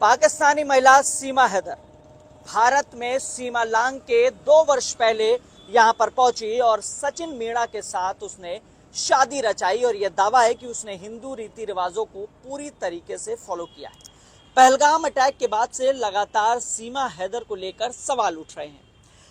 पाकिस्तानी महिला सीमा हैदर भारत में सीमा लांघ के 2 वर्ष पहले यहां पर पहुंची और सचिन मीणा के साथ उसने शादी रचाई और यह दावा है कि उसने हिंदू रीति रिवाजों को पूरी तरीके से फॉलो किया है। पहलगाम अटैक के बाद से लगातार सीमा हैदर को लेकर सवाल उठ रहे हैं।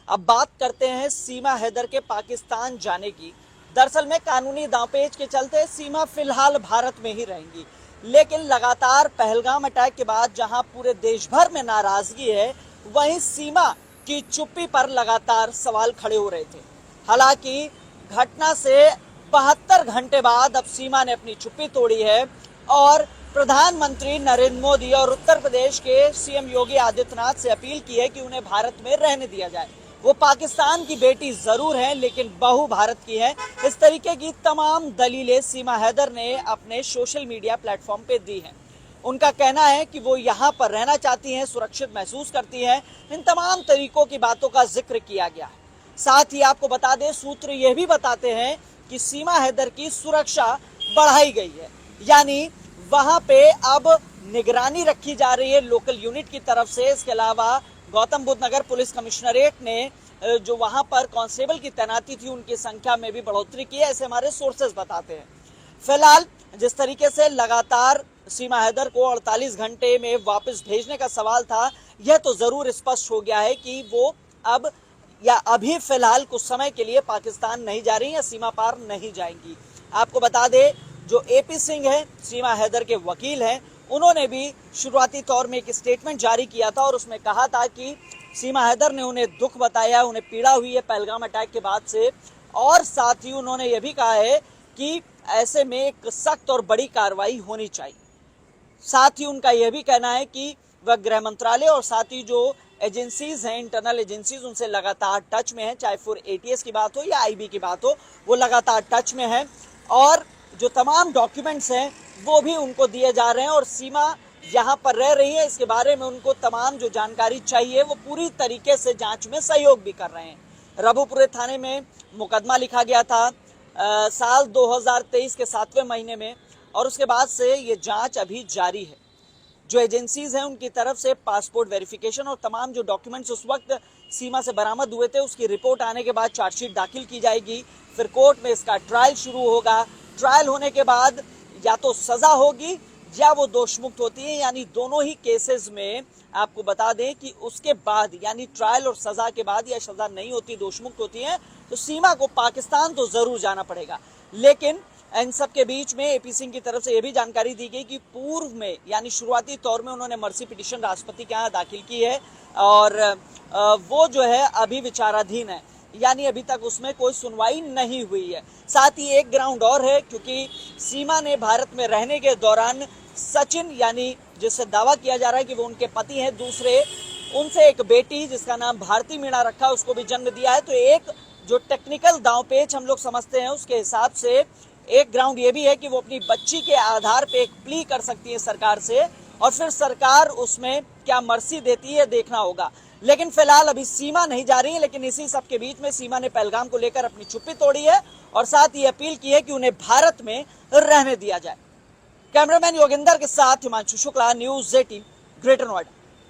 अब बात करते हैं सीमा हैदर के पाकिस्तान जाने की। दरअसल में कानूनी दांवपेच के चलते सीमा फिलहाल भारत में ही रहेंगी, लेकिन लगातार पहलगाम अटैक के बाद जहां पूरे देश भर में नाराजगी है, वहीं सीमा की चुप्पी पर लगातार सवाल खड़े हो रहे थे। हालांकि घटना से 72 घंटे बाद अब सीमा ने अपनी चुप्पी तोड़ी है और प्रधानमंत्री नरेंद्र मोदी और उत्तर प्रदेश के सीएम योगी आदित्यनाथ से अपील की है कि उन्हें भारत में रहने दिया जाए। वो पाकिस्तान की बेटी जरूर हैं, लेकिन बहू भारत की है। इस तरीके की तमाम दलीलें सीमा हैदर ने अपने सोशल मीडिया प्लेटफॉर्म पे दी हैं। उनका कहना है कि वो यहाँ पर रहना चाहती हैं, सुरक्षित महसूस करती हैं। इन तमाम तरीकों की बातों का जिक्र किया गया है। साथ ही आपको बता दें, सूत्र ये भी बताते हैं कि सीमा हैदर की सुरक्षा बढ़ाई गई है, यानी वहां पे अब निगरानी रखी जा रही है लोकल यूनिट की तरफ से। इसके अलावा गौतम बुद्ध नगर पुलिस कमिश्नरेट ने जो वहां पर कांस्टेबल की तैनाती थी, उनकी संख्या में भी बढ़ोतरी की है, ऐसे हमारे सोर्सेज बताते हैं। फिलहाल जिस तरीके से लगातार सीमा हैदर को 48 घंटे में वापस भेजने का सवाल था, यह तो जरूर स्पष्ट हो गया है कि वो अब या अभी फिलहाल कुछ समय के लिए पाकिस्तान नहीं जा रही या सीमा पार नहीं जाएंगी। आपको बता दें, जो एपी सिंह है, सीमा हैदर के वकील हैं, उन्होंने भी शुरुआती तौर में एक स्टेटमेंट जारी किया था और उसमें कहा था कि सीमा हैदर ने उन्हें दुख बताया, उन्हें पीड़ा हुई है पहलगाम अटैक के बाद से, और साथ ही उन्होंने यह भी कहा है कि ऐसे में एक सख्त और बड़ी कार्रवाई होनी चाहिए। साथ ही उनका यह भी कहना है कि वह गृह मंत्रालय और साथ ही जो एजेंसीज हैं, इंटरनल एजेंसीज, उनसे लगातार टच में है, चाहे फिर एटीएस की बात हो या आईबी की बात हो, वो लगातार टच में है और जो तमाम डॉक्यूमेंट्स हैं वो भी उनको दिए जा रहे हैं और सीमा यहाँ पर रह रही है, इसके बारे में उनको तमाम जो जानकारी चाहिए वो पूरी तरीके से जांच में सहयोग भी कर रहे हैं। रबुपुरे थाने में मुकदमा लिखा गया था साल 2023 के 7वें महीने में और उसके बाद से ये जांच अभी जारी है। जो एजेंसीज हैं उनकी तरफ से पासपोर्ट वेरिफिकेशन और तमाम जो डॉक्यूमेंट्स उस वक्त सीमा से बरामद हुए थे, उसकी रिपोर्ट आने के बाद चार्जशीट दाखिल की जाएगी। फिर कोर्ट में इसका ट्रायल शुरू होगा। ट्रायल होने के बाद या तो सजा होगी या वो दोषमुक्त होती है, यानी दोनों ही केसेस में आपको बता दें कि उसके बाद यानी ट्रायल और सजा के बाद या सजा नहीं होती, दोषमुक्त होती है, तो सीमा को पाकिस्तान तो जरूर जाना पड़ेगा। लेकिन इन सब के बीच में एपी सिंह की तरफ से यह भी जानकारी दी गई कि पूर्व में यानी शुरुआती तौर में उन्होंने मर्सी पिटीशन राष्ट्रपति के यहाँ दाखिल की है और वो जो है अभी विचाराधीन है, यानी अभी तक उसमें कोई सुनवाई नहीं हुई है। साथ ही एक ग्राउंड और है, क्योंकि सीमा ने भारत में रहने के दौरान सचिन, यानी जिससे दावा किया जा रहा है कि वो उनके पति हैं, दूसरे उनसे एक बेटी जिसका नाम भारती मीणा रखा, उसको भी जन्म दिया है। तो एक जो टेक्निकल दांवपेच हम लोग समझते हैं, उसके हिसाब से एक ग्राउंड ये भी है कि वो अपनी बच्ची के आधार पे एक प्ली कर सकती है सरकार से और फिर सरकार उसमें क्या मर्सी देती है देखना होगा। लेकिन फिलहाल अभी सीमा नहीं जा रही है, लेकिन इसी सब के बीच में सीमा ने पहलगाम को लेकर अपनी चुप्पी तोड़ी है और साथ ही अपील की है कि उन्हें भारत में रहने दिया जाए। कैमरामैन योगेंद्र के साथ हिमांशु शुक्ला, न्यूज़ 18, ग्रेटर नोएडा।